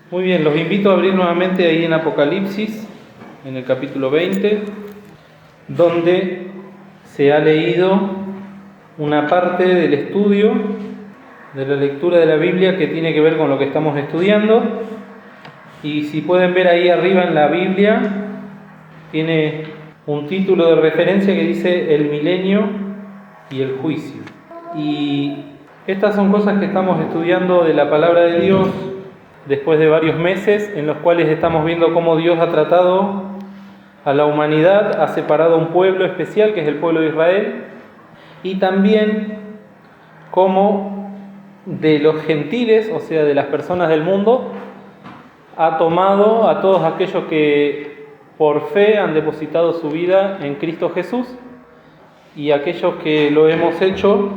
Muy bien, los invito a abrir nuevamente ahí en Apocalipsis, en el capítulo 20, donde se ha leído una parte del estudio, de la lectura de la Biblia que tiene que ver con lo que estamos estudiando. Y si pueden ver ahí arriba en la Biblia, tiene un título de referencia que dice El milenio y el juicio. Y estas son cosas que estamos estudiando de la palabra de Dios después de varios meses en los cuales estamos viendo cómo Dios ha tratado a la humanidad, ha separado un pueblo especial que es el pueblo de Israel, y también cómo de los gentiles, o sea de las personas del mundo, ha tomado a todos aquellos que por fe han depositado su vida en Cristo Jesús, y aquellos que lo hemos hecho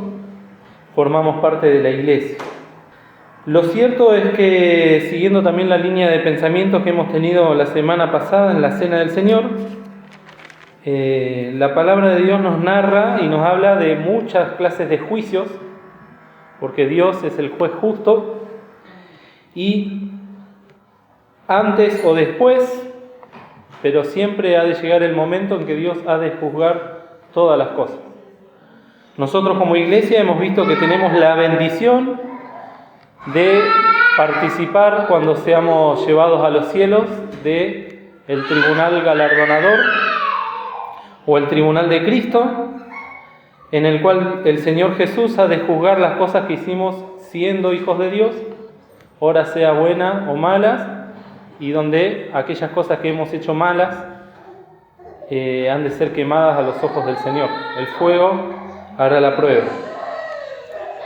formamos parte de la iglesia. Lo cierto es que, siguiendo también la línea de pensamientos que hemos tenido la semana pasada en la Cena del Señor, la palabra de Dios nos narra y nos habla de muchas clases de juicios, porque Dios es el juez justo, y antes o después, pero siempre ha de llegar el momento en que Dios ha de juzgar todas las cosas. Nosotros como iglesia hemos visto que tenemos la bendición de participar cuando seamos llevados a los cielos de el tribunal galardonador o el tribunal de Cristo, en el cual el Señor Jesús ha de juzgar las cosas que hicimos siendo hijos de Dios, ora sea buenas o malas, y donde aquellas cosas que hemos hecho malas han de ser quemadas a los ojos del Señor. El fuego hará la prueba.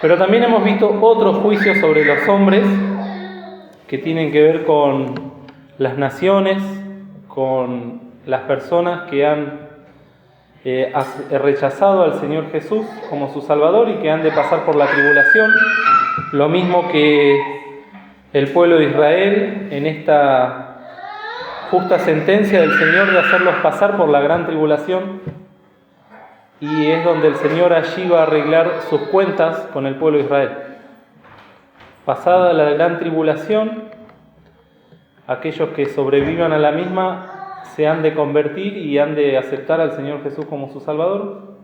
Pero también hemos visto otros juicios sobre los hombres que tienen que ver con las naciones, con las personas que han rechazado al Señor Jesús como su Salvador y que han de pasar por la tribulación, lo mismo que el pueblo de Israel en esta justa sentencia del Señor de hacerlos pasar por la gran tribulación. Y es donde el Señor allí va a arreglar sus cuentas con el pueblo de Israel. Pasada la gran tribulación, aquellos que sobrevivan a la misma se han de convertir y han de aceptar al Señor Jesús como su Salvador.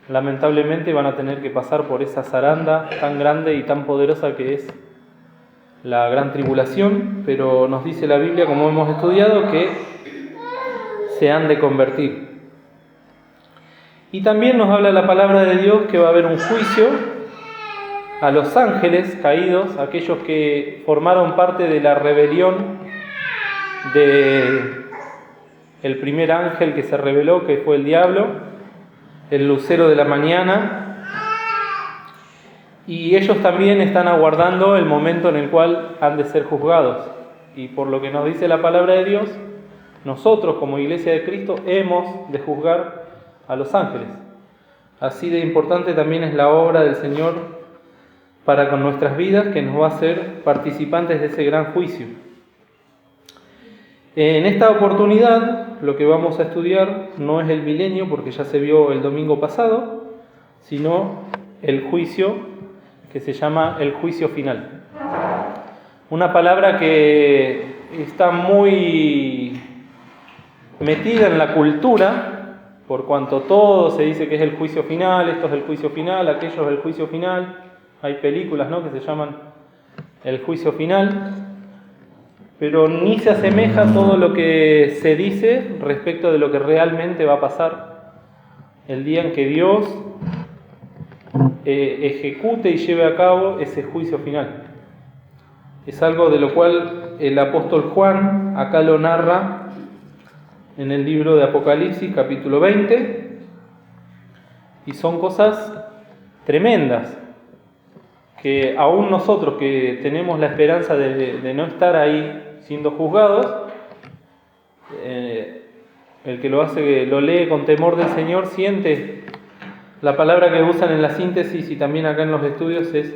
Lamentablemente van a tener que pasar por esa zaranda tan grande y tan poderosa que es la gran tribulación, pero nos dice la Biblia, como hemos estudiado, que se han de convertir. Y también nos habla la palabra de Dios que va a haber un juicio a los ángeles caídos, aquellos que formaron parte de la rebelión del primer ángel que se rebeló, que fue el diablo, el lucero de la mañana. Y ellos también están aguardando el momento en el cual han de ser juzgados. Y por lo que nos dice la palabra de Dios, nosotros como Iglesia de Cristo hemos de juzgar a los ángeles. Así de importante también es la obra del Señor para con nuestras vidas, que nos va a hacer participantes de ese gran juicio. En esta oportunidad lo que vamos a estudiar no es el milenio, porque ya se vio el domingo pasado, sino el juicio que se llama el juicio final. Una palabra que está muy metida en la cultura, por cuanto todo se dice que es el juicio final, esto es el juicio final, aquello es el juicio final. Hay películas, ¿no?, que se llaman el juicio final, pero ni se asemeja todo lo que se dice respecto de lo que realmente va a pasar el día en que Dios ejecute y lleve a cabo ese juicio final. Es algo de lo cual el apóstol Juan acá lo narra en el libro de Apocalipsis, capítulo 20, y son cosas tremendas, que aún nosotros que tenemos la esperanza de no estar ahí siendo juzgados, el que lo hace, lo lee con temor del Señor, siente la palabra que usan en la síntesis y también acá en los estudios es,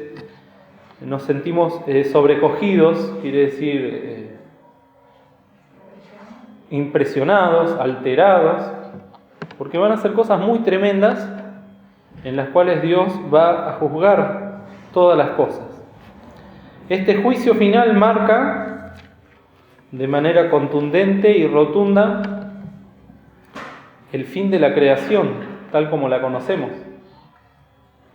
nos sentimos sobrecogidos, quiere decir impresionados, alterados, porque van a ser cosas muy tremendas en las cuales Dios va a juzgar todas las cosas. Este juicio final marca de manera contundente y rotunda el fin de la creación, tal como la conocemos.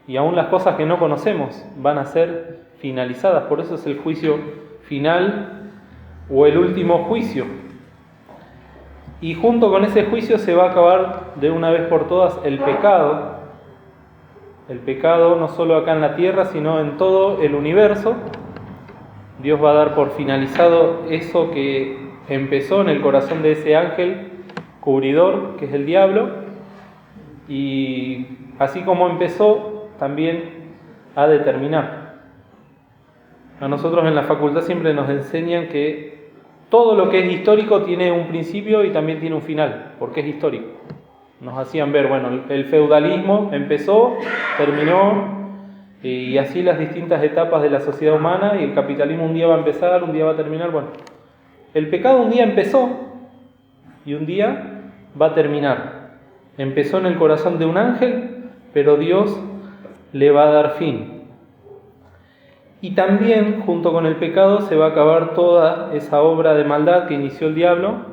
Y aún las cosas que no conocemos van a ser finalizadas, por eso es el juicio final o el último juicio. Y junto con ese juicio se va a acabar de una vez por todas el pecado. El pecado no solo acá en la tierra, sino en todo el universo. Dios va a dar por finalizado eso que empezó en el corazón de ese ángel cubridor, que es el diablo. Y así como empezó, también ha de terminar. A nosotros en la facultad siempre nos enseñan que todo lo que es histórico tiene un principio y también tiene un final, porque es histórico. Nos hacían ver, bueno, el feudalismo empezó, terminó, y así las distintas etapas de la sociedad humana, y el capitalismo un día va a empezar, un día va a terminar. Bueno, el pecado un día empezó y un día va a terminar. Empezó en el corazón de un ángel, pero Dios le va a dar fin. Y también, junto con el pecado, se va a acabar toda esa obra de maldad que inició el diablo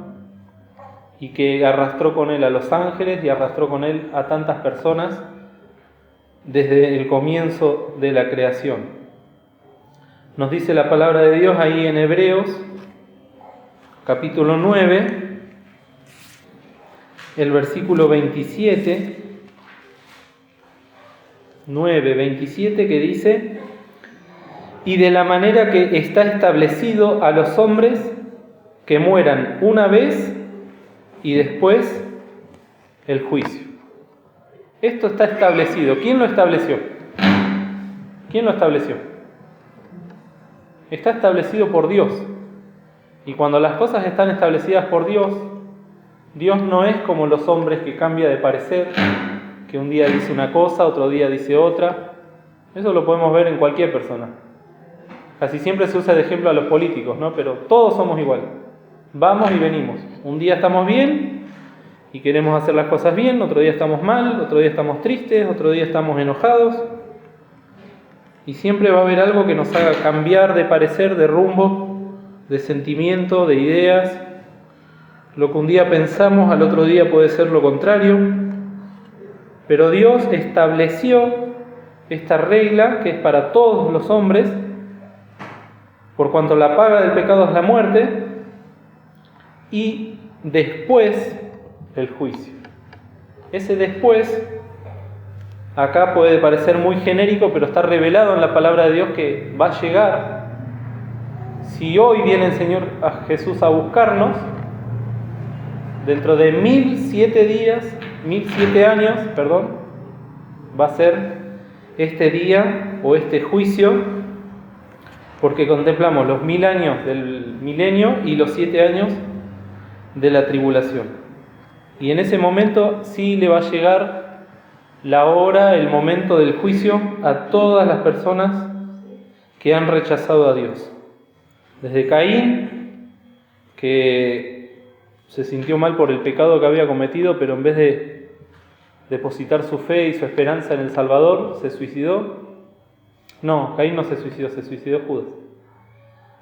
y que arrastró con él a los ángeles y arrastró con él a tantas personas desde el comienzo de la creación. Nos dice la palabra de Dios ahí en Hebreos, capítulo 9, el versículo 27, 9:27, que dice: y de la manera que está establecido a los hombres que mueran una vez y después el juicio. Esto está establecido. ¿Quién lo estableció? ¿Quién lo estableció? Está establecido por Dios. Y cuando las cosas están establecidas por Dios, Dios no es como los hombres que cambia de parecer, que un día dice una cosa, otro día dice otra. Eso lo podemos ver en cualquier persona. Casi siempre se usa de ejemplo a los políticos, ¿no? Pero todos somos igual. Vamos y venimos. Un día estamos bien y queremos hacer las cosas bien, otro día estamos mal, otro día estamos tristes, otro día estamos enojados. Y siempre va a haber algo que nos haga cambiar de parecer, de rumbo, de sentimiento, de ideas. Lo que un día pensamos, al otro día puede ser lo contrario. Pero Dios estableció esta regla que es para todos los hombres, por cuanto la paga del pecado es la muerte, y después el juicio. Ese después, acá puede parecer muy genérico, pero está revelado en la palabra de Dios que va a llegar. Si hoy viene el Señor Jesús a buscarnos, dentro de 1007 años, va a ser este día o este juicio, porque contemplamos los 1000 años del milenio y los 7 años de la tribulación. Y en ese momento sí le va a llegar la hora, el momento del juicio a todas las personas que han rechazado a Dios. Desde Caín, que se sintió mal por el pecado que había cometido, pero en vez de depositar su fe y su esperanza en el Salvador, se suicidó. No, Caín no se suicidó Judas.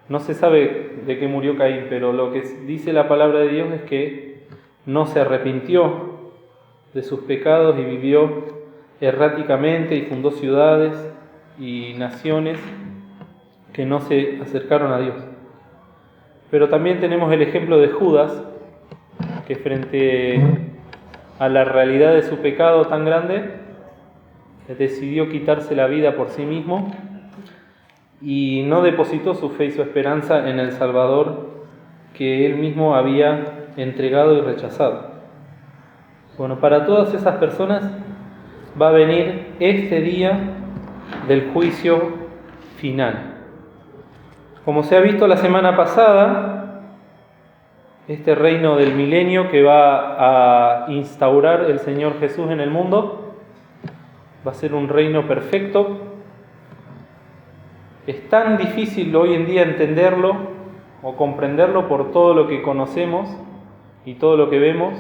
No se sabe de qué murió Caín, pero lo que dice la palabra de Dios es que no se arrepintió de sus pecados y vivió erráticamente y fundó ciudades y naciones que no se acercaron a Dios. Pero también tenemos el ejemplo de Judas, que frente a la realidad de su pecado tan grande, decidió quitarse la vida por sí mismo y no depositó su fe y su esperanza en el Salvador que él mismo había entregado y rechazado. Bueno, para todas esas personas va a venir este día del juicio final. Como se ha visto la semana pasada, este reino del milenio que va a instaurar el Señor Jesús en el mundo va a ser un reino perfecto. Es tan difícil hoy en día entenderlo o comprenderlo por todo lo que conocemos y todo lo que vemos,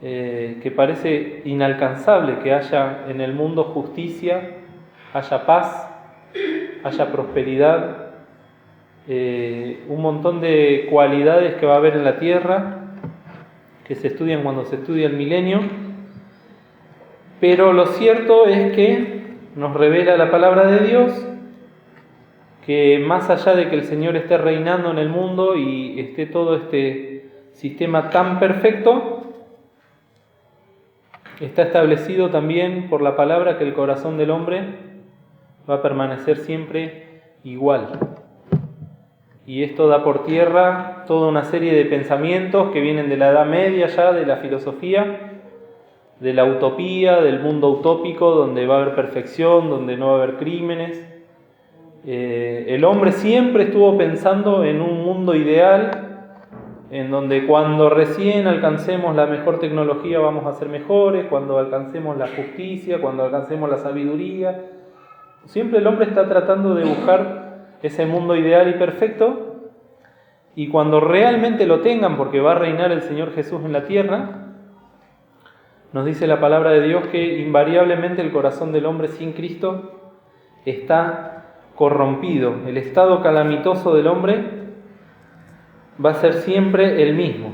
que parece inalcanzable que haya en el mundo justicia, haya paz, haya prosperidad, un montón de cualidades que va a haber en la tierra, que se estudian cuando se estudia el milenio, pero lo cierto es que nos revela la palabra de Dios que más allá de que el Señor esté reinando en el mundo y esté todo este sistema tan perfecto, está establecido también por la palabra que el corazón del hombre va a permanecer siempre igual. Y esto da por tierra toda una serie de pensamientos que vienen de la Edad Media ya, de la filosofía, de la utopía, del mundo utópico, donde va a haber perfección, donde no va a haber crímenes. El hombre siempre estuvo pensando en un mundo ideal, en donde cuando recién alcancemos la mejor tecnología vamos a ser mejores, cuando alcancemos la justicia, cuando alcancemos la sabiduría. Siempre el hombre está tratando de buscar ese mundo ideal y perfecto, y cuando realmente lo tengan, porque va a reinar el Señor Jesús en la tierra, nos dice la palabra de Dios que invariablemente el corazón del hombre sin Cristo está corrompido. El estado calamitoso del hombre va a ser siempre el mismo.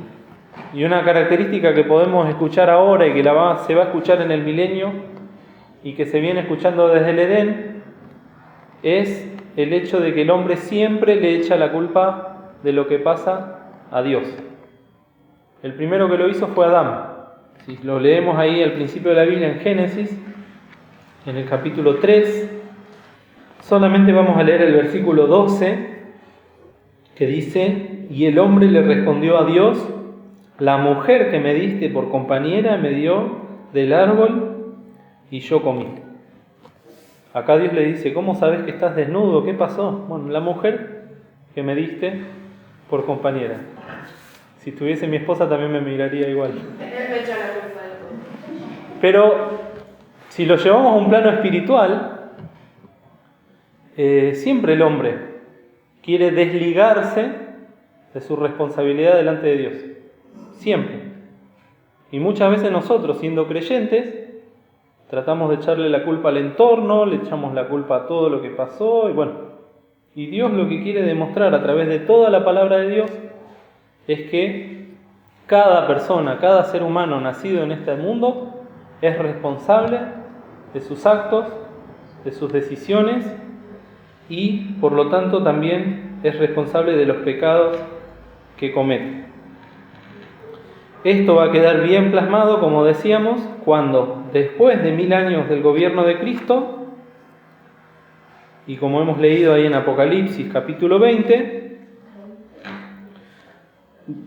Y una característica que podemos escuchar ahora y que se va a escuchar en el milenio y que se viene escuchando desde el Edén es el hecho de que el hombre siempre le echa la culpa de lo que pasa a Dios. El primero que lo hizo fue Adán. Si lo leemos ahí al principio de la Biblia en Génesis, en el capítulo 3, solamente vamos a leer el versículo 12, que dice: y el hombre le respondió a Dios: la mujer que me diste por compañera me dio del árbol y yo comí. Acá Dios le dice: ¿cómo sabes que estás desnudo? ¿Qué pasó? Bueno, la mujer que me diste por compañera. Si estuviese mi esposa también me miraría igual. Pero si lo llevamos a un plano espiritual, siempre el hombre quiere desligarse de su responsabilidad delante de Dios. Siempre. Y muchas veces nosotros, siendo creyentes, tratamos de echarle la culpa al entorno, le echamos la culpa a todo lo que pasó, y Dios lo que quiere demostrar a través de toda la palabra de Dios es que cada persona, cada ser humano nacido en este mundo es responsable de sus actos, de sus decisiones, y por lo tanto también es responsable de los pecados que comete. Esto va a quedar bien plasmado, como decíamos, cuando después de 1000 años del gobierno de Cristo, y como hemos leído ahí en Apocalipsis capítulo 20,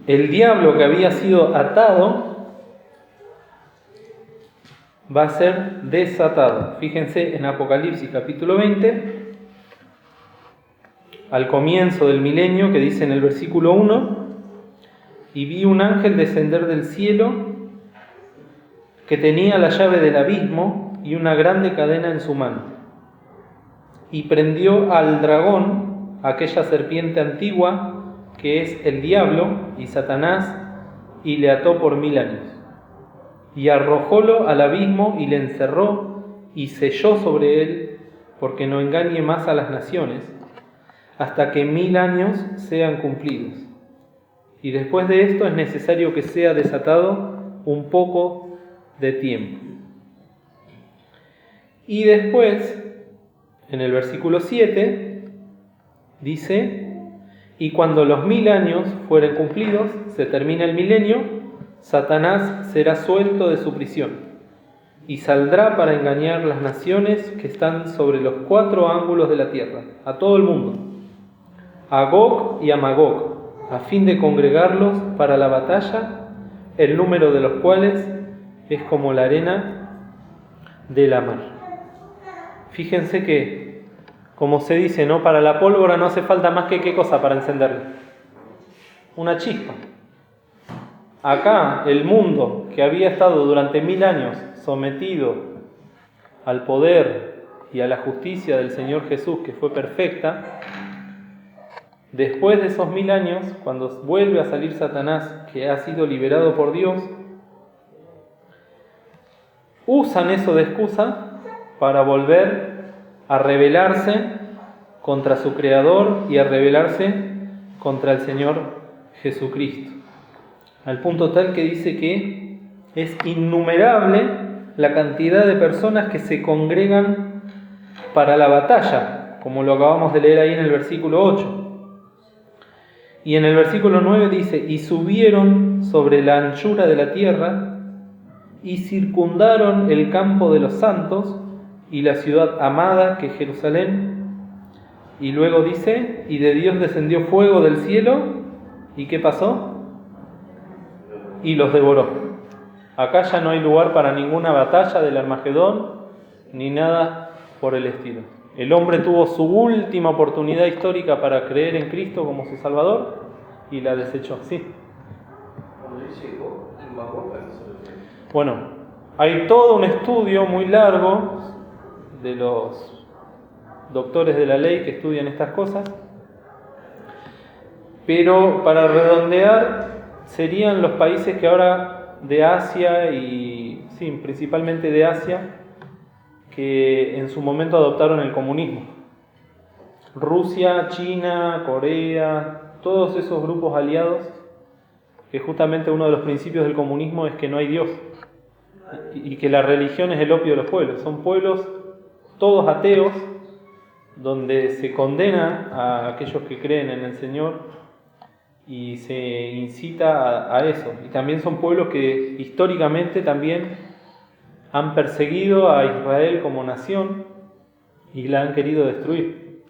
el diablo que había sido atado va a ser desatado. Fíjense en Apocalipsis capítulo 20, al comienzo del milenio, que dice en el versículo 1: y vi un ángel descender del cielo que tenía la llave del abismo y una grande cadena en su mano, y prendió al dragón, aquella serpiente antigua que es el diablo y Satanás, y le ató por 1000 años, y arrojólo al abismo y le encerró y selló sobre él, porque no engañe más a las naciones, hasta que 1000 años sean cumplidos. Y después de esto es necesario que sea desatado un poco de tiempo. Y después, en el versículo 7, dice: y cuando los 1000 años fueren cumplidos, se termina el milenio, Satanás será suelto de su prisión y saldrá para engañar las naciones que están sobre los 4 ángulos de la tierra, a todo el mundo, a Gog y a Magog, a fin de congregarlos para la batalla, el número de los cuales es como la arena de la mar. Fíjense que, como se dice, ¿no? Para la pólvora no hace falta más que ¿qué cosa para encenderla? Una chispa. Acá el mundo que había estado durante 1000 años sometido al poder y a la justicia del Señor Jesús, que fue perfecta, después de esos 1000 años, cuando vuelve a salir Satanás, que ha sido liberado por Dios, usan eso de excusa para volver a rebelarse contra su Creador y a rebelarse contra el Señor Jesucristo. Al punto tal que dice que es innumerable la cantidad de personas que se congregan para la batalla, como lo acabamos de leer ahí en el versículo 8. Y en el versículo 9 dice: y subieron sobre la anchura de la tierra y circundaron el campo de los santos y la ciudad amada que es Jerusalén. Y luego dice: y de Dios descendió fuego del cielo. ¿Y qué pasó? Y los devoró. Acá ya no hay lugar para ninguna batalla del Armagedón ni nada por el estilo. El hombre tuvo su última oportunidad histórica para creer en Cristo como su Salvador y la desechó. Sí. Cuando dice Gog y Magog, ¿a qué se refiere? Bueno, hay todo un estudio muy largo de los doctores de la ley que estudian estas cosas, pero para redondear serían los países que ahora de Asia y sí, principalmente de Asia, que en su momento adoptaron el comunismo. Rusia, China, Corea, todos esos grupos aliados, que justamente uno de los principios del comunismo es que no hay Dios y que la religión es el opio de los pueblos. Son pueblos todos ateos, donde se condena a aquellos que creen en el Señor y se incita a eso. Y también son pueblos que históricamente también han perseguido a Israel como nación y la han querido destruir.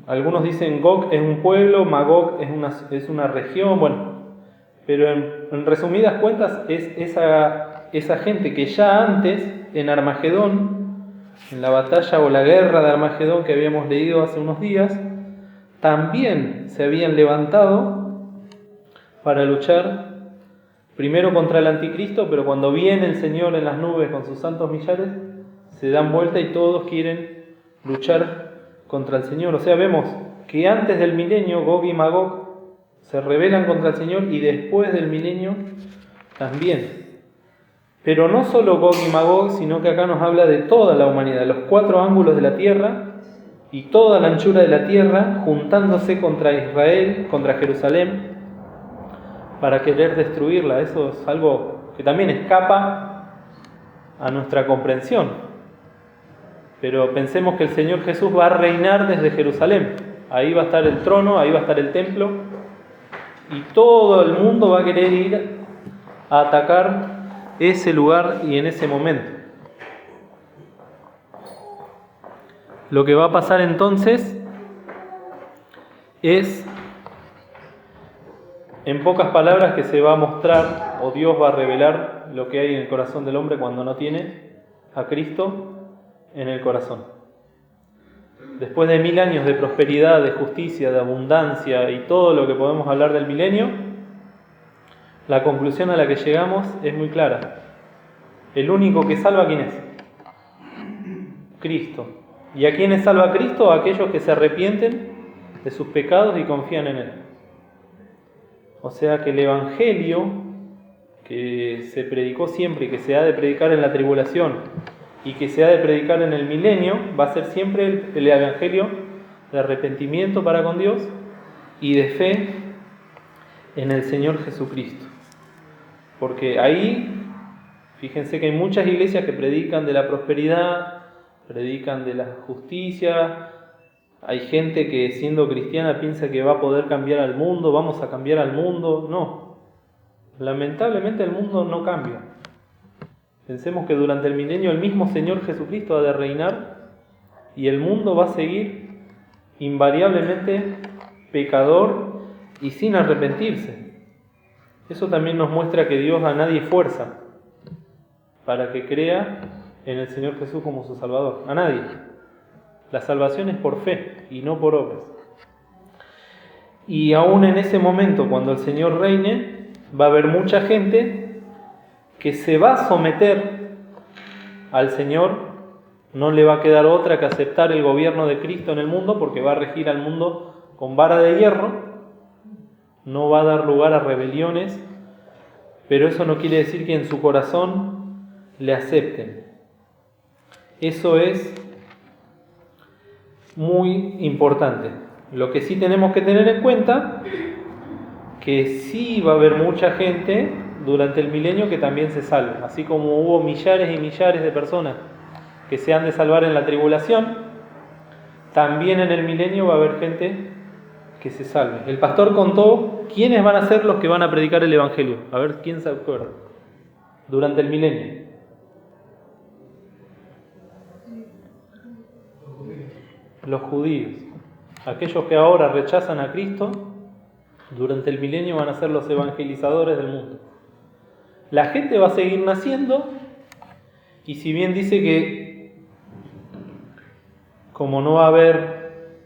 Algunos dicen Gog es un pueblo, Magog es una región, bueno, pero en resumidas cuentas es esa gente que ya antes, en Armagedón, en la batalla o la guerra de Armagedón que habíamos leído hace unos días, también se habían levantado para luchar primero contra el anticristo, pero cuando viene el Señor en las nubes con sus santos millares, se dan vuelta y todos quieren luchar contra el Señor. O sea, vemos que antes del milenio Gog y Magog se rebelan contra el Señor y después del milenio también. Pero no solo Gog y Magog, sino que acá nos habla de toda la humanidad, los 4 ángulos de la tierra y toda la anchura de la tierra juntándose contra Israel, contra Jerusalén, para querer destruirla. Eso es algo que también escapa a nuestra comprensión. Pero pensemos que el Señor Jesús va a reinar desde Jerusalén. Ahí va a estar el trono, ahí va a estar el templo, y todo el mundo va a querer ir a atacar ese lugar y en ese momento. Lo que va a pasar entonces es, en pocas palabras, que se va a mostrar, o Dios va a revelar lo que hay en el corazón del hombre cuando no tiene a Cristo en el corazón. Después de 1000 años de prosperidad, de justicia, de abundancia y todo lo que podemos hablar del milenio, la conclusión a la que llegamos es muy clara. El único que salva, ¿quién es? Cristo. ¿Y a quiénes salva Cristo? A aquellos que se arrepienten de sus pecados y confían en Él. O sea que el Evangelio que se predicó siempre y que se ha de predicar en la tribulación y que se ha de predicar en el milenio va a ser siempre el Evangelio de arrepentimiento para con Dios y de fe en el Señor Jesucristo. Porque ahí, fíjense que hay muchas iglesias que predican de la prosperidad, predican de la justicia. Hay gente que siendo cristiana piensa que va a poder cambiar al mundo, vamos a cambiar al mundo. No, lamentablemente el mundo no cambia. Pensemos que durante el milenio el mismo Señor Jesucristo ha de reinar y el mundo va a seguir invariablemente pecador y sin arrepentirse. Eso también nos muestra que Dios a nadie fuerza para que crea en el Señor Jesús como su Salvador. A nadie. La salvación es por fe y no por obras. Y aún en ese momento, cuando el Señor reine, va a haber mucha gente que se va a someter al Señor. No le va a quedar otra que aceptar el gobierno de Cristo en el mundo, porque va a regir al mundo con vara de hierro. No va a dar lugar a rebeliones, pero eso no quiere decir que en su corazón le acepten. Eso es muy importante. Lo que sí tenemos que tener en cuenta, que sí va a haber mucha gente durante el milenio que también se salve, así como hubo millares y millares de personas que se han de salvar en la tribulación, también en el milenio va a haber gente que se salve. El pastor contó quiénes van a ser los que van a predicar el Evangelio. A ver, ¿quién se acuerda? Durante el milenio. Los judíos. Aquellos que ahora rechazan a Cristo, durante el milenio van a ser los evangelizadores del mundo. La gente va a seguir naciendo, y si bien dice que como no va a haber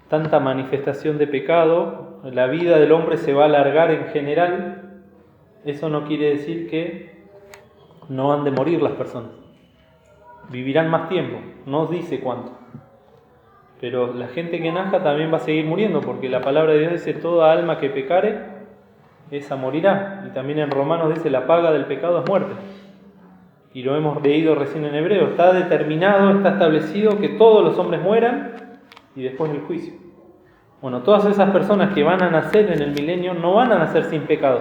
tanta manifestación de pecado, la vida del hombre se va a alargar en general, eso no quiere decir que no han de morir las personas. Vivirán más tiempo, no dice cuánto. Pero la gente que nazca también va a seguir muriendo, porque la palabra de Dios dice: toda alma que pecare, esa morirá. Y también en Romanos dice: la paga del pecado es muerte. Y lo hemos leído recién en Hebreo. Está determinado, está establecido que todos los hombres mueran y después el juicio. Bueno, todas esas personas que van a nacer en el milenio no van a nacer sin pecado.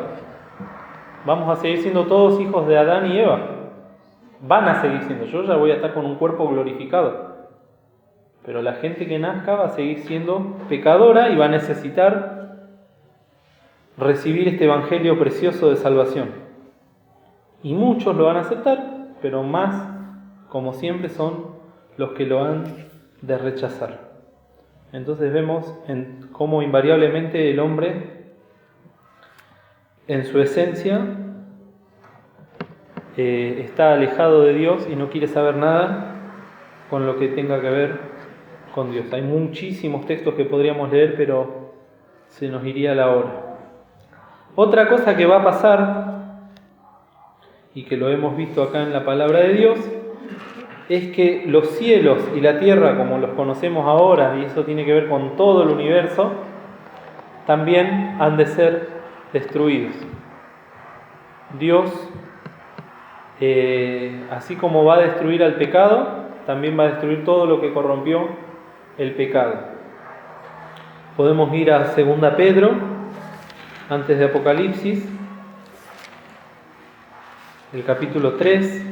Vamos a seguir siendo todos hijos de Adán y Eva. Van a seguir siendo. Yo ya voy a estar con un cuerpo glorificado. Pero la gente que nazca va a seguir siendo pecadora y va a necesitar recibir este evangelio precioso de salvación. Y muchos lo van a aceptar, pero más, como siempre, son los que lo han de rechazar. Entonces vemos cómo invariablemente el hombre, en su esencia, está alejado de Dios y no quiere saber nada con lo que tenga que ver con Dios. Hay muchísimos textos que podríamos leer, pero se nos iría la hora. Otra cosa que va a pasar, y que lo hemos visto acá en la palabra de Dios, es que los cielos y la tierra, como los conocemos ahora, y eso tiene que ver con todo el universo, también han de ser destruidos. Dios, así como va a destruir al pecado, también va a destruir todo lo que corrompió el pecado. Podemos ir a 2 Pedro, antes de Apocalipsis, el capítulo 3.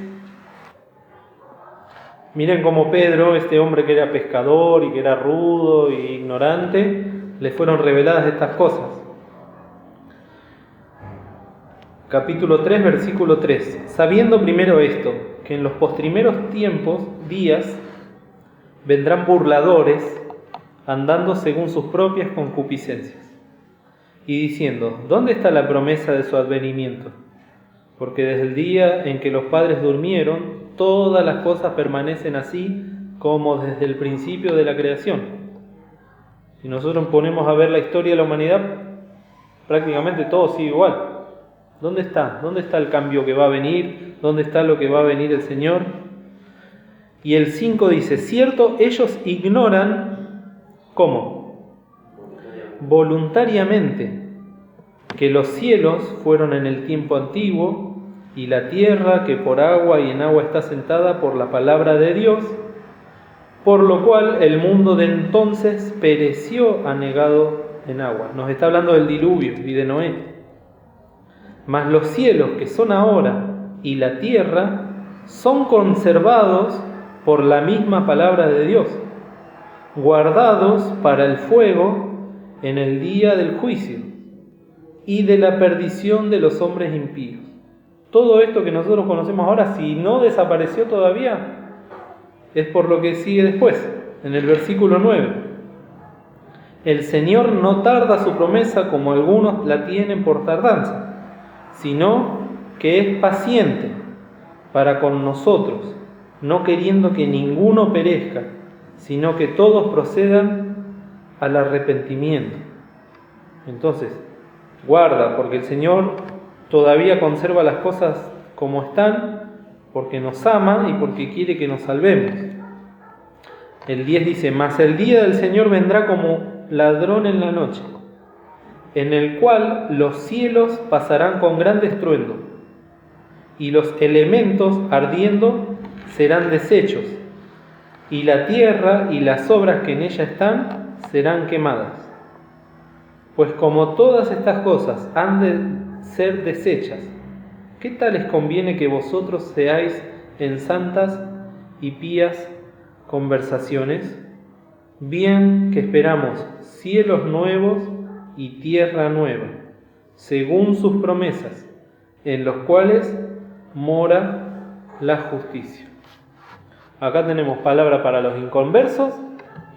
Miren cómo Pedro, este hombre que era pescador y que era rudo e ignorante, le fueron reveladas estas cosas. Capítulo 3, versículo 3. Sabiendo primero esto, que en los postrimeros días, vendrán burladores, andando según sus propias concupiscencias, y diciendo: ¿dónde está la promesa de su advenimiento? Porque desde el día en que los padres durmieron, todas las cosas permanecen así como desde el principio de la creación. Si nosotros ponemos a ver la historia de la humanidad, prácticamente todo sigue igual. ¿Dónde está? ¿Dónde está el cambio que va a venir? ¿Dónde está lo que va a venir el Señor? Y el 5 dice: cierto, ellos ignoran, ¿cómo? Voluntariamente, que los cielos fueron en el tiempo antiguo, y la tierra que por agua y en agua está sentada por la palabra de Dios, por lo cual el mundo de entonces pereció anegado en agua. Nos está hablando del diluvio y de Noé. Mas los cielos que son ahora y la tierra son conservados por la misma palabra de Dios, guardados para el fuego en el día del juicio y de la perdición de los hombres impíos. Todo esto que nosotros conocemos ahora, si no desapareció todavía, es por lo que sigue después, en el versículo 9. El Señor no tarda su promesa como algunos la tienen por tardanza, sino que es paciente para con nosotros, no queriendo que ninguno perezca, sino que todos procedan al arrepentimiento. Entonces, guarda, porque el Señor todavía conserva las cosas como están, porque nos ama y porque quiere que nos salvemos. El 10 dice: mas el día del Señor vendrá como ladrón en la noche, en el cual los cielos pasarán con gran estruendo, y los elementos ardiendo serán deshechos, y la tierra y las obras que en ella están serán quemadas. Pues como todas estas cosas han de ser deshechas, ¿qué tal les conviene que vosotros seáis en santas y pías conversaciones? Bien que esperamos cielos nuevos y tierra nueva, según sus promesas, en los cuales mora la justicia. Acá tenemos palabra para los inconversos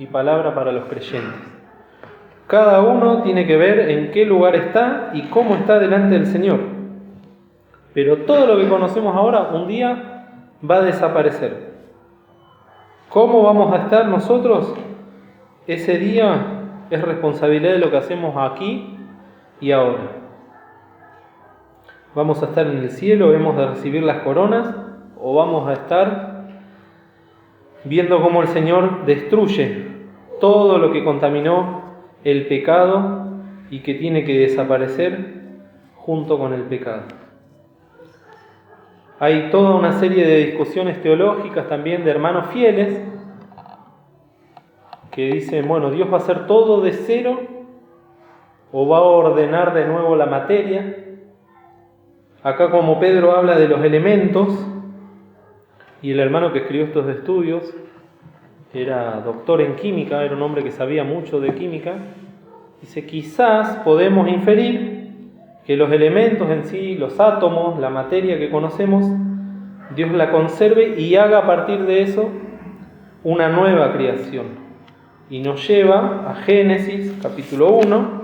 y palabra para los creyentes. Cada uno tiene que ver en qué lugar está y cómo está delante del Señor. Pero todo lo que conocemos ahora un día va a desaparecer. ¿Cómo vamos a estar nosotros? Ese día es responsabilidad de lo que hacemos aquí y ahora. ¿Vamos a estar en el cielo, hemos de recibir las coronas, o vamos a estar viendo cómo el Señor destruye todo lo que contaminó el pecado y que tiene que desaparecer junto con el pecado? Hay toda una serie de discusiones teológicas también de hermanos fieles que dicen, bueno, Dios va a hacer todo de cero o va a ordenar de nuevo la materia. Acá, como Pedro habla de los elementos, y el hermano que escribió estos estudios era doctor en química, era un hombre que sabía mucho de química, dice, quizás podemos inferir que los elementos en sí, los átomos, la materia que conocemos, Dios la conserve y haga a partir de eso una nueva creación. Y nos lleva a Génesis capítulo 1,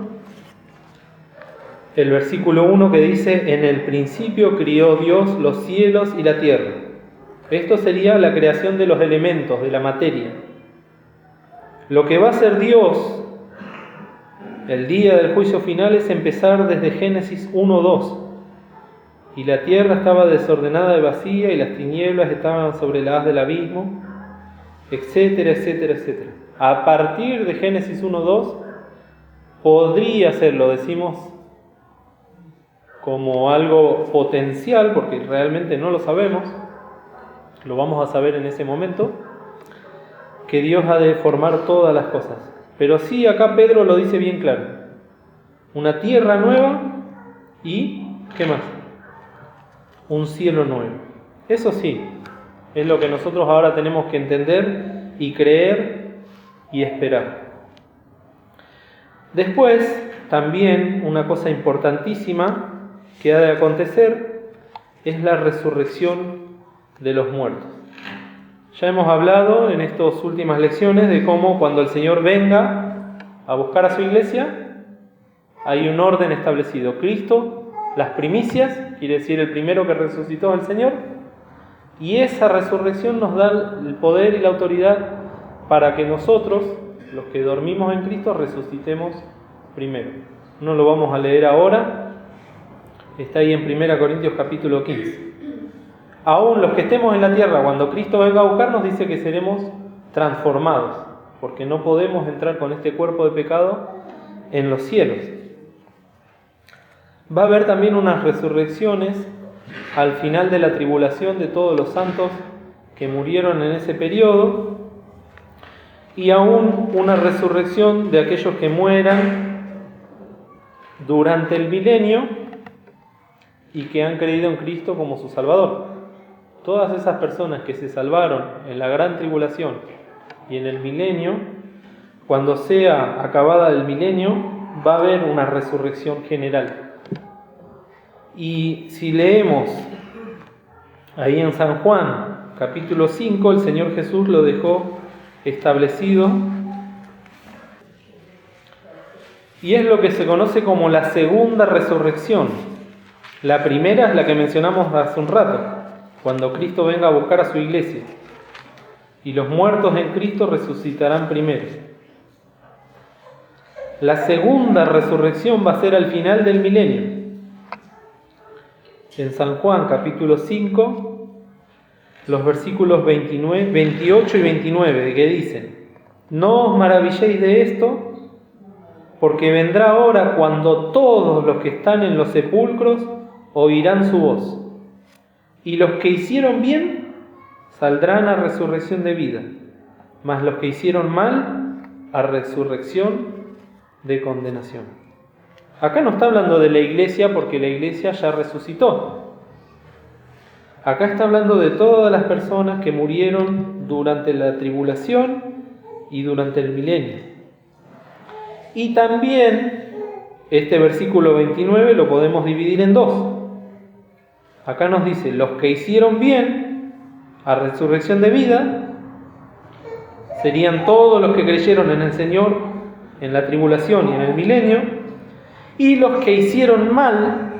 el versículo 1 que dice, en el principio crió Dios los cielos y la tierra. Esto sería la creación de los elementos, de la materia. Lo que va a hacer Dios el día del juicio final es empezar desde Génesis 1:2. Y la tierra estaba desordenada y vacía, y las tinieblas estaban sobre la haz del abismo, etcétera, etcétera, etcétera. A partir de Génesis 1:2 podría ser, lo decimos como algo potencial, porque realmente no lo sabemos, lo vamos a saber en ese momento, que Dios ha de formar todas las cosas. Pero sí, acá Pedro lo dice bien claro. Una tierra nueva y, ¿qué más? Un cielo nuevo. Eso sí, es lo que nosotros ahora tenemos que entender y creer y esperar. Después, también una cosa importantísima que ha de acontecer es la resurrección de los muertos. Ya hemos hablado en estas últimas lecciones de cómo cuando el Señor venga a buscar a su iglesia, hay un orden establecido. Cristo, las primicias, quiere decir el primero que resucitó el Señor, y esa resurrección nos da el poder y la autoridad para que nosotros, los que dormimos en Cristo, resucitemos primero. No lo vamos a leer ahora, está ahí en 1 Corintios capítulo 15. Aún los que estemos en la tierra, cuando Cristo venga a buscarnos, dice que seremos transformados, porque no podemos entrar con este cuerpo de pecado en los cielos. Va a haber también unas resurrecciones al final de la tribulación de todos los santos que murieron en ese periodo, y aún una resurrección de aquellos que mueran durante el milenio y que han creído en Cristo como su Salvador. Todas esas personas que se salvaron en la gran tribulación y en el milenio, cuando sea acabada el milenio, va a haber una resurrección general. Y si leemos ahí en San Juan, capítulo 5, el Señor Jesús lo dejó establecido. Y es lo que se conoce como la segunda resurrección. La primera es la que mencionamos hace un rato, cuando Cristo venga a buscar a su iglesia. Y los muertos en Cristo resucitarán primero. La segunda resurrección va a ser al final del milenio. En San Juan capítulo 5, los versículos 28 y 29, que dicen: no os maravilléis de esto, porque vendrá hora cuando todos los que están en los sepulcros oirán su voz, y los que hicieron bien saldrán a resurrección de vida, mas los que hicieron mal, a resurrección de condenación. Acá no está hablando de la iglesia porque la iglesia ya resucitó. Acá está hablando de todas las personas que murieron durante la tribulación y durante el milenio. Y también este versículo 29 lo podemos dividir en dos. Acá nos dice, los que hicieron bien a resurrección de vida, serían todos los que creyeron en el Señor en la tribulación y en el milenio, y los que hicieron mal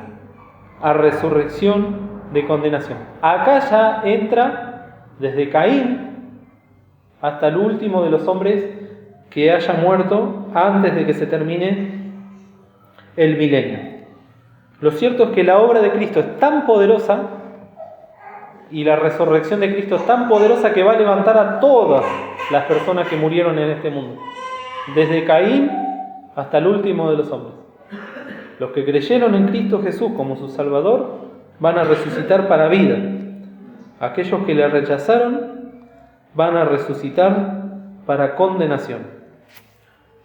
a resurrección de condenación. Acá ya entra desde Caín hasta el último de los hombres que haya muerto antes de que se termine el milenio. Lo cierto es que la obra de Cristo es tan poderosa y la resurrección de Cristo es tan poderosa que va a levantar a todas las personas que murieron en este mundo, desde Caín hasta el último de los hombres. Los que creyeron en Cristo Jesús como su Salvador van a resucitar para vida. Aquellos que le rechazaron van a resucitar para condenación.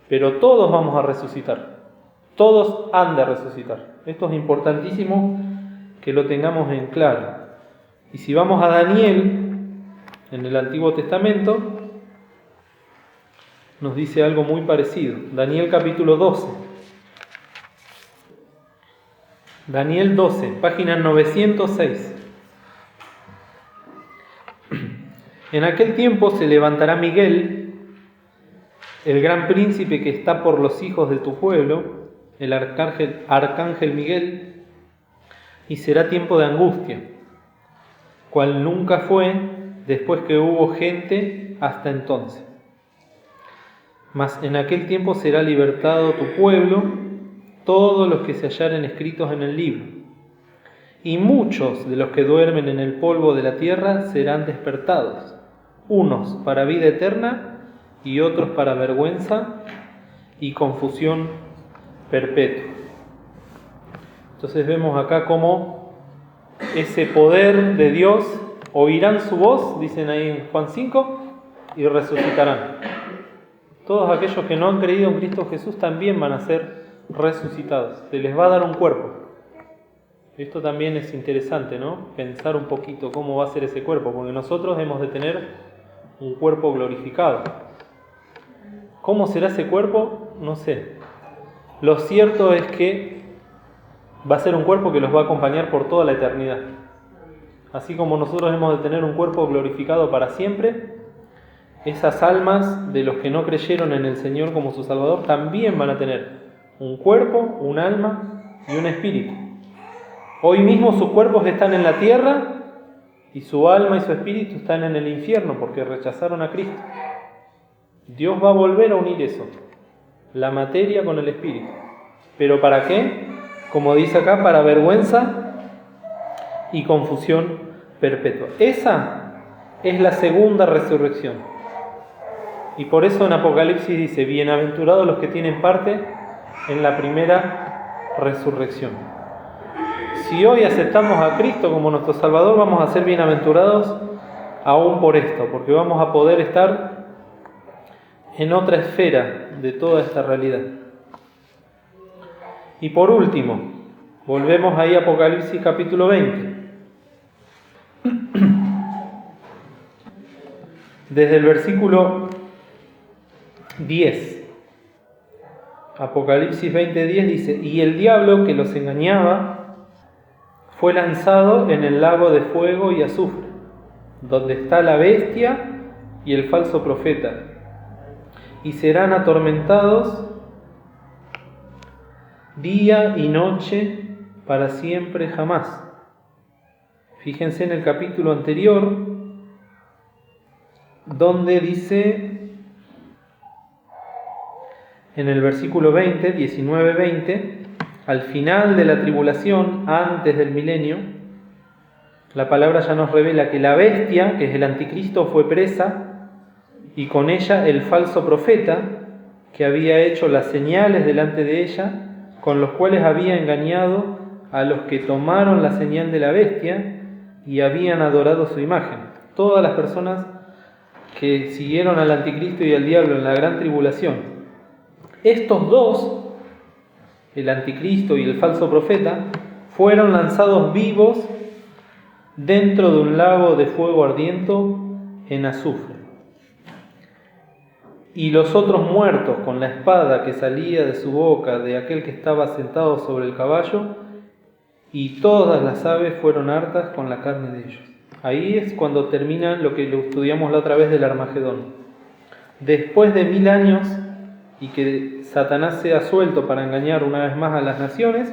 Pero todos vamos a resucitar. Todos han de resucitar. Esto es importantísimo que lo tengamos en claro. Y si vamos a Daniel, en el Antiguo Testamento, nos dice algo muy parecido. Daniel capítulo 12. Daniel 12, página 906. En aquel tiempo se levantará Miguel, el gran príncipe que está por los hijos de tu pueblo, el arcángel Miguel, y será tiempo de angustia, cual nunca fue después que hubo gente hasta entonces. Mas en aquel tiempo será libertado tu pueblo, todos los que se hallaren escritos en el libro, y muchos de los que duermen en el polvo de la tierra serán despertados, unos para vida eterna y otros para vergüenza y confusión perpetua. Entonces vemos acá cómo ese poder de Dios, oirán su voz, dicen ahí en Juan 5, y resucitarán. Todos aquellos que no han creído en Cristo Jesús también van a ser resucitados. Se les va a dar un cuerpo. Esto también es interesante, ¿no? Pensar un poquito cómo va a ser ese cuerpo, porque nosotros hemos de tener un cuerpo glorificado. ¿Cómo será ese cuerpo? No sé. Lo cierto es que va a ser un cuerpo que los va a acompañar por toda la eternidad. Así como nosotros hemos de tener un cuerpo glorificado para siempre, esas almas de los que no creyeron en el Señor como su Salvador también van a tener un cuerpo, un alma y un espíritu. Hoy mismo sus cuerpos están en la tierra y su alma y su espíritu están en el infierno porque rechazaron a Cristo. Dios va a volver a unir eso, la materia con el espíritu. ¿Pero para qué? Como dice acá, para vergüenza y confusión perpetua. Esa es la segunda resurrección. Y por eso en Apocalipsis dice, bienaventurados los que tienen parte en la primera resurrección. Si hoy aceptamos a Cristo como nuestro Salvador, vamos a ser bienaventurados aún por esto, porque vamos a poder estar en otra esfera de toda esta realidad. Y por último, volvemos ahí a Apocalipsis capítulo 20. Desde el versículo 10. Apocalipsis 20:10 dice, y el diablo que los engañaba fue lanzado en el lago de fuego y azufre, donde está la bestia y el falso profeta, y serán atormentados día y noche para siempre jamás. Fíjense en el capítulo anterior, donde dice en el versículo 20, 19-20, al final de la tribulación, antes del milenio, la palabra ya nos revela que la bestia, que es el anticristo, fue presa, y con ella el falso profeta, que había hecho las señales delante de ella, con los cuales había engañado a los que tomaron la señal de la bestia y habían adorado su imagen. Todas las personas que siguieron al anticristo y al diablo en la gran tribulación. Estos dos, el anticristo y el falso profeta, fueron lanzados vivos dentro de un lago de fuego ardiente en azufre. Y los otros muertos, con la espada que salía de su boca de aquel que estaba sentado sobre el caballo, y todas las aves fueron hartas con la carne de ellos. Ahí es cuando termina lo que lo estudiamos la otra vez del Armagedón. Después de 1000 años y que Satanás sea suelto para engañar una vez más a las naciones,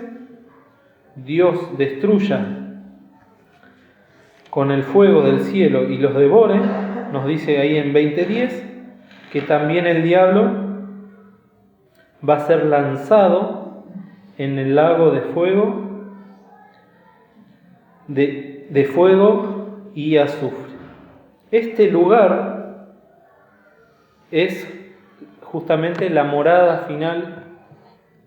Dios destruya con el fuego del cielo y los devore, nos dice ahí en 20:10, que también el diablo va a ser lanzado en el lago de fuego, de fuego y azufre. Este lugar es justamente la morada final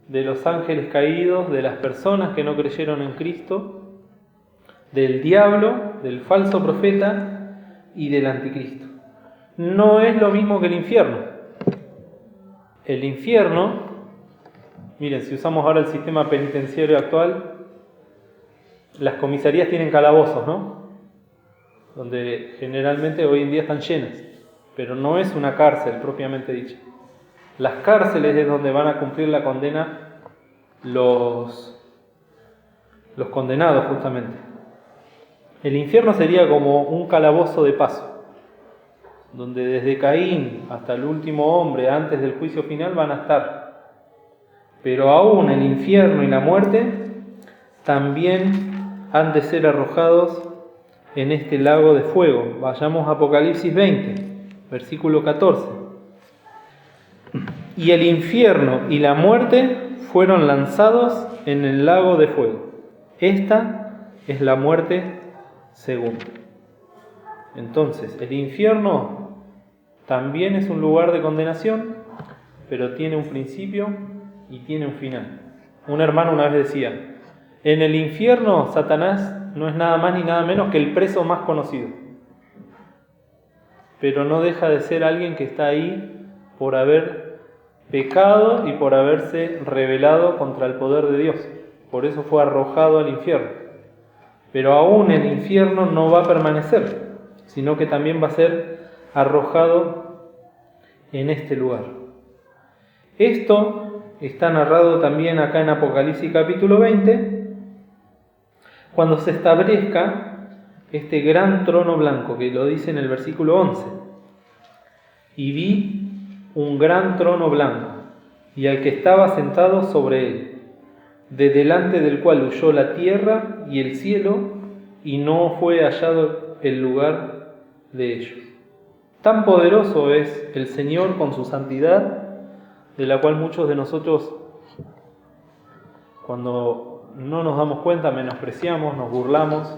de los ángeles caídos, de las personas que no creyeron en Cristo, del diablo, del falso profeta y del anticristo. No es lo mismo que el infierno. El infierno, miren, si usamos ahora el sistema penitenciario actual, las comisarías tienen calabozos, ¿no? Donde generalmente hoy en día están llenas, pero no es una cárcel propiamente dicha. Las cárceles es donde van a cumplir la condena los condenados justamente. El infierno sería como un calabozo de paso, donde desde Caín hasta el último hombre antes del juicio final van a estar. Pero aún el infierno y la muerte también han de ser arrojados en este lago de fuego. Vayamos a Apocalipsis 20, versículo 14. Y el infierno y la muerte fueron lanzados en el lago de fuego. Esta es la muerte segunda. Entonces, el infierno también es un lugar de condenación, pero tiene un principio y tiene un final. Un hermano una vez decía, en el infierno Satanás no es nada más ni nada menos que el preso más conocido, pero no deja de ser alguien que está ahí por haber pecado y por haberse rebelado contra el poder de Dios. Por eso fue arrojado al infierno. Pero aún el infierno no va a permanecer, sino que también va a ser arrojado en este lugar. Esto está narrado también acá en Apocalipsis capítulo 20, cuando se establezca este gran trono blanco, que lo dice en el versículo 11. Y vi un gran trono blanco, y al que estaba sentado sobre él, de delante del cual huyó la tierra y el cielo, y no fue hallado el lugar de ellos. Tan poderoso es el Señor con su santidad, de la cual muchos de nosotros, cuando no nos damos cuenta, menospreciamos, nos burlamos,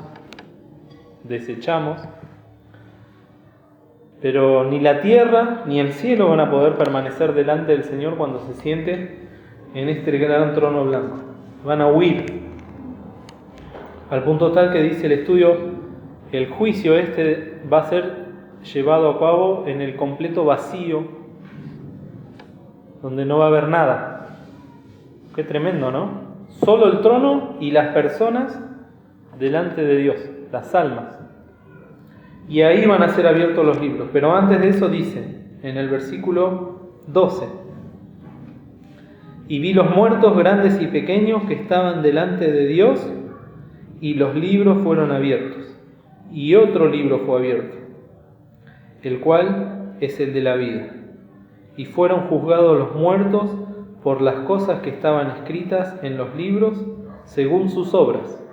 desechamos. Pero ni la tierra ni el cielo van a poder permanecer delante del Señor cuando se siente en este gran trono blanco. Van a huir, al punto tal que dice el estudio, el juicio este va a ser llevado a cabo en el completo vacío, donde no va a haber nada. Qué tremendo, ¿no? Solo el trono y las personas delante de Dios, las almas. Y ahí van a ser abiertos los libros. Pero antes de eso dice, en el versículo 12, y vi los muertos grandes y pequeños que estaban delante de Dios, y los libros fueron abiertos. Y otro libro fue abierto, el cual es el de la vida. Y fueron juzgados los muertos por las cosas que estaban escritas en los libros, según sus obras.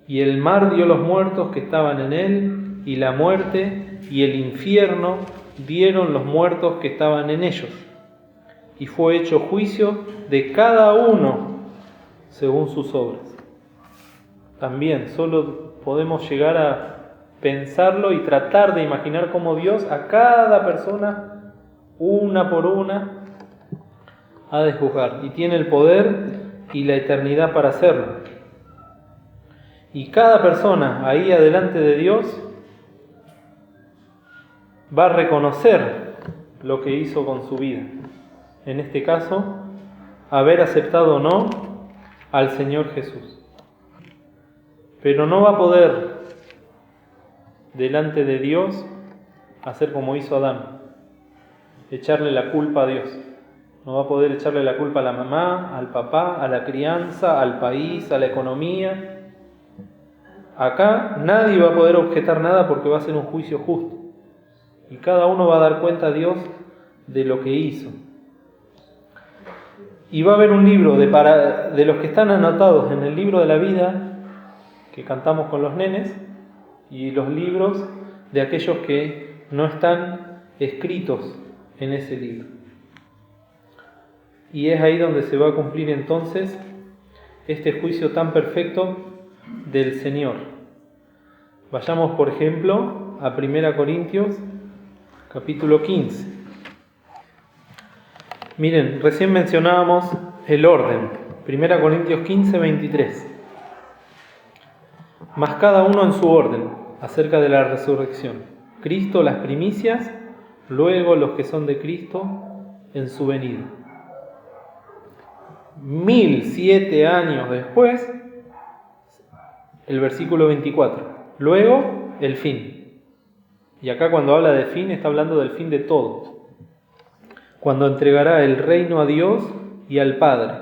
Y el mar dio los muertos que estaban en él, y la muerte y el infierno dieron los muertos que estaban en ellos. Y fue hecho juicio de cada uno según sus obras. También solo podemos llegar a pensarlo y tratar de imaginar cómo Dios a cada persona, una por una, ha de juzgar. Y tiene el poder y la eternidad para hacerlo. Y cada persona ahí adelante de Dios va a reconocer lo que hizo con su vida. En este caso, haber aceptado o no al Señor Jesús. Pero no va a poder delante de Dios hacer como hizo Adán, echarle la culpa a Dios. No va a poder echarle la culpa a la mamá, al papá, a la crianza, al país, a la economía. Acá nadie va a poder objetar nada porque va a ser un juicio justo. Y cada uno va a dar cuenta a Dios de lo que hizo. Y va a haber un libro de los que están anotados en el libro de la vida, que cantamos con los nenes, y los libros de aquellos que no están escritos en ese libro. Y es ahí donde se va a cumplir entonces este juicio tan perfecto del Señor. Vayamos, por ejemplo, a 1 Corintios, capítulo 15. Miren, recién mencionábamos el orden. 1 Corintios 15, 23. Mas cada uno en su orden, acerca de la resurrección. Cristo las primicias, luego los que son de Cristo en su venida. 1007 años después, el versículo 24. Luego, el fin. Y acá cuando habla de fin, está hablando del fin de todo. Cuando entregará el reino a Dios y al Padre.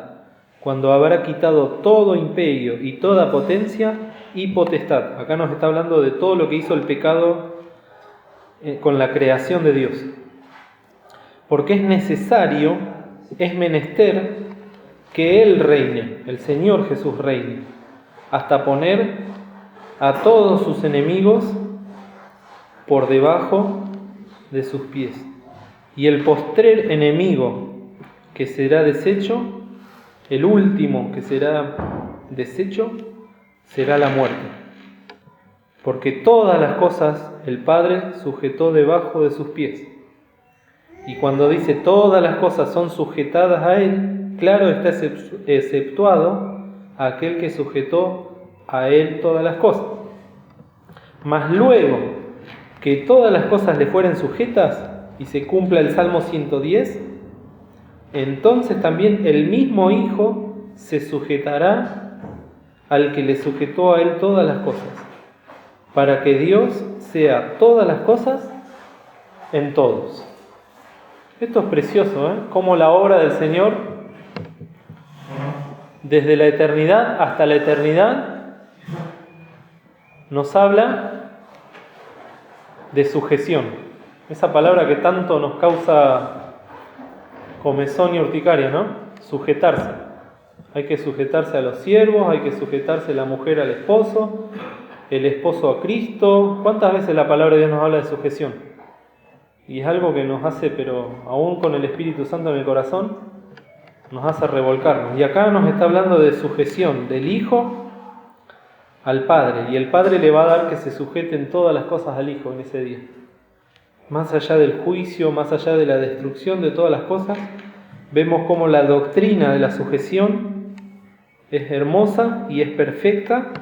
Cuando habrá quitado todo imperio y toda potencia y potestad. Acá nos está hablando de todo lo que hizo el pecado con la creación de Dios. Porque es necesario, es menester que Él reine, el Señor Jesús reine, hasta poner a todos sus enemigos por debajo de sus pies. Y el postrer enemigo que será deshecho, el último que será deshecho, será la muerte. Porque todas las cosas el Padre sujetó debajo de sus pies. Y cuando dice todas las cosas son sujetadas a Él, claro está exceptuado aquel que sujetó a Él todas las cosas. Mas luego que todas las cosas le fueren sujetas y se cumpla el Salmo 110, entonces también el mismo Hijo se sujetará al que le sujetó a Él todas las cosas, para que Dios sea todas las cosas en todos. Esto es precioso, Como la obra del Señor, desde la eternidad hasta la eternidad, nos habla de sujeción. Esa palabra que tanto nos causa comezón y urticaria, ¿no? Sujetarse. Hay que sujetarse a los siervos, hay que sujetarse la mujer al esposo, el esposo a Cristo. ¿Cuántas veces la palabra de Dios nos habla de sujeción? Y es algo que nos hace, pero aún con el Espíritu Santo en el corazón, nos hace revolcarnos. Y acá nos está hablando de sujeción del Hijo al Padre. Y el Padre le va a dar que se sujeten todas las cosas al Hijo en ese día. Más allá del juicio, más allá de la destrucción de todas las cosas, vemos cómo la doctrina de la sujeción es hermosa y es perfecta,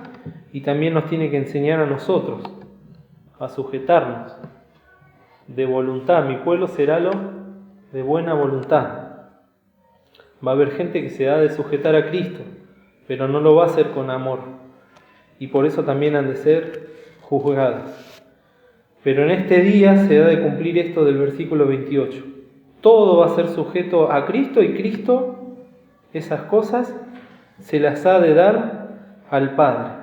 y también nos tiene que enseñar a nosotros a sujetarnos de voluntad. Mi pueblo será lo de buena voluntad. Va a haber gente que se ha de sujetar a Cristo, pero no lo va a hacer con amor, y por eso también han de ser juzgadas. Pero en este día se ha de cumplir esto del versículo 28. Todo va a ser sujeto a Cristo, y Cristo esas cosas se las ha de dar al Padre,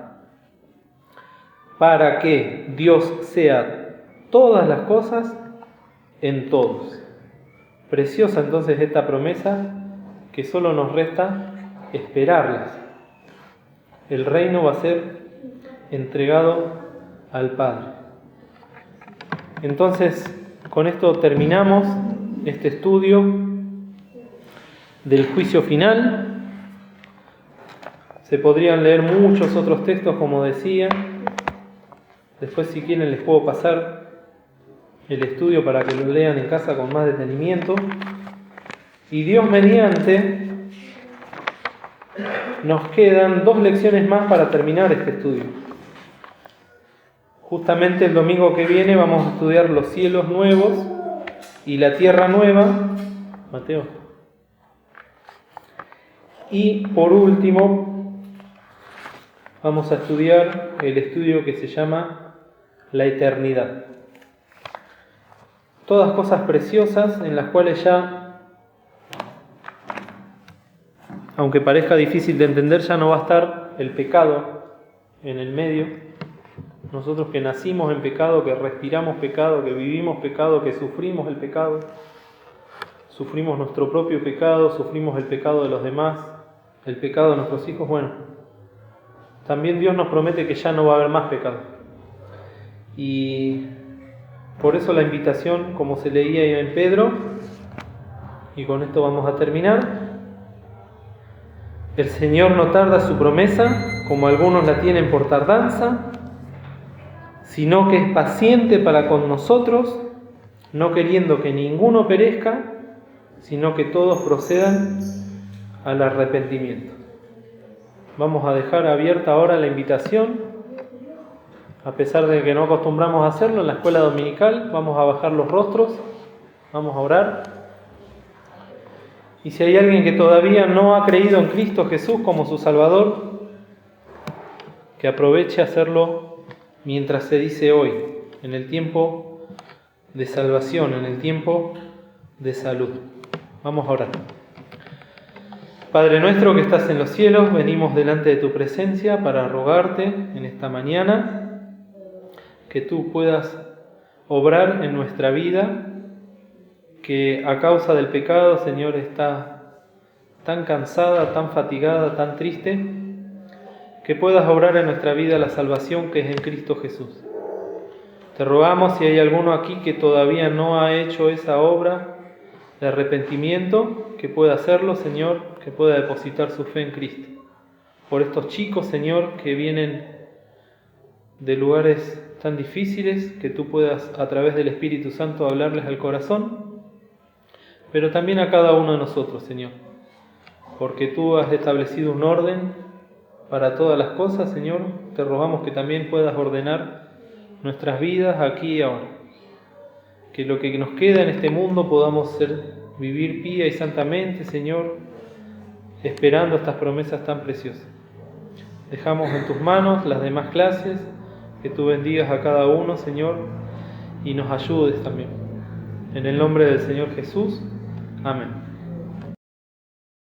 para que Dios sea todas las cosas en todos. Preciosa entonces esta promesa, que solo nos resta esperarlas. El reino va a ser entregado al Padre. Entonces, con esto terminamos este estudio del juicio final. Se podrían leer muchos otros textos, como decía. Después, si quieren, les puedo pasar el estudio para que lo lean en casa con más detenimiento. Y Dios mediante, nos quedan 2 lecciones más para terminar este estudio. Justamente el domingo que viene vamos a estudiar los cielos nuevos y la tierra nueva. Mateo. Y por último, vamos a estudiar el estudio que se llama la eternidad. Todas cosas preciosas en las cuales ya, aunque parezca difícil de entender, ya no va a estar el pecado en el medio. Nosotros que nacimos en pecado, que respiramos pecado, que vivimos pecado, que sufrimos el pecado, sufrimos nuestro propio pecado, sufrimos el pecado de los demás, el pecado de nuestros hijos, bueno, también Dios nos promete que ya no va a haber más pecado. Y por eso la invitación, como se leía en Pedro, y con esto vamos a terminar. El Señor no tarda su promesa, como algunos la tienen por tardanza, sino que es paciente para con nosotros, no queriendo que ninguno perezca, sino que todos procedan al arrepentimiento. Vamos a dejar abierta ahora la invitación, a pesar de que no acostumbramos a hacerlo en la escuela dominical. Vamos a bajar los rostros, vamos a orar. Y si hay alguien que todavía no ha creído en Cristo Jesús como su Salvador, que aproveche a hacerlo mientras se dice hoy, en el tiempo de salvación, en el tiempo de salud. Vamos a orar. Padre nuestro que estás en los cielos, venimos delante de tu presencia para rogarte en esta mañana que tú puedas obrar en nuestra vida, que a causa del pecado, Señor, está tan cansada, tan fatigada, tan triste, que puedas obrar en nuestra vida la salvación que es en Cristo Jesús. Te rogamos, si hay alguno aquí que todavía no ha hecho esa obra de arrepentimiento, que pueda hacerlo, Señor, que pueda depositar su fe en Cristo. Por estos chicos, Señor, que vienen de lugares tan difíciles, que tú puedas a través del Espíritu Santo hablarles al corazón, pero también a cada uno de nosotros, Señor, porque tú has establecido un orden para todas las cosas, Señor. Te rogamos que también puedas ordenar nuestras vidas aquí y ahora. Que lo que nos queda en este mundo podamos vivir pía y santamente, Señor, esperando estas promesas tan preciosas. Dejamos en tus manos las demás clases, que tú bendigas a cada uno, Señor, y nos ayudes también. En el nombre del Señor Jesús. Amén.